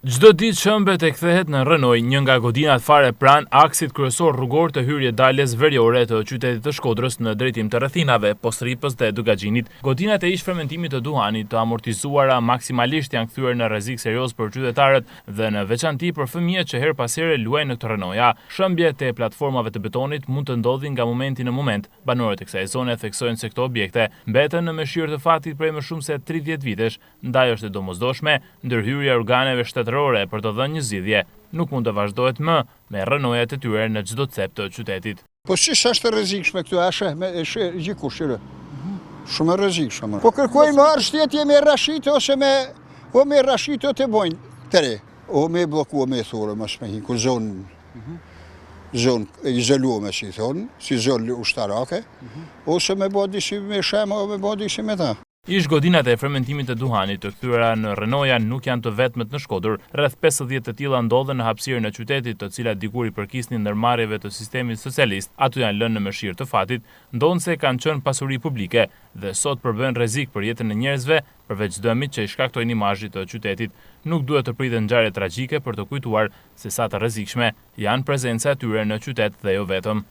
Çdo ditë shëmbet e kthehet në Rënoj, një nga godinat fare pranë aksit kryesor rrugor të hyrje daljes veriore të qytetit të Shkodrës në drejtim të rrethinave, Postripës dhe Dugaxhinit. Godinat e ish fermentimit të duhanit të amortizuara maksimalisht janë kthyer në rrezik serioz për qytetarët dhe në veçanti për fëmijët që her pas here luajnë në këtë Rënoja. Shëmbjet e platformave të betonit mund të ndodhin nga momenti në moment. Banorët e kësaj zone theksojnë se këto objekte mbeten në mëshirë të fatit prej më shumë se 30 vitesh, ndaj është e domosdoshme ndërhyrja e organeve shtetërore për të dhënë një zgjidhje. Nuk mund të vazhdohet më me rënojat e tyre në çdo cep të qytetit. Po si është rrezikshme këtu, është gjithkush çire. Shumë e rrezikshme. Po kërkojmë arsyetje me rashit ose me rashit të bojnë të re. O me bllokuar me thurë mos me ku zonë izoluar si thonë, si zonë ushtarake, ose me bë disi me shema o me bë disi me ta. Ish godinat e fermentimit të duhanit të kthyer në Rënoja nuk janë të vetmet në Shkodër. Rreth 50 të tilla ndodhen në hapësirën e qytetit, të cilat dikur i përkisnin ndërmarrjeve të sistemit socialist, aty janë lënë në mëshirë të fatit, ndonse kanë qenë pasuri publike dhe sot përbën rrezik për jetën e njerëzve, përveç dëmit që i shkaktojnë imazhit të qytetit. Nuk duhet të priten ngjarje tragjike për të kujtuar se sa të rrezikshme janë prezenca e tyre në qytet dhe jo vetëm.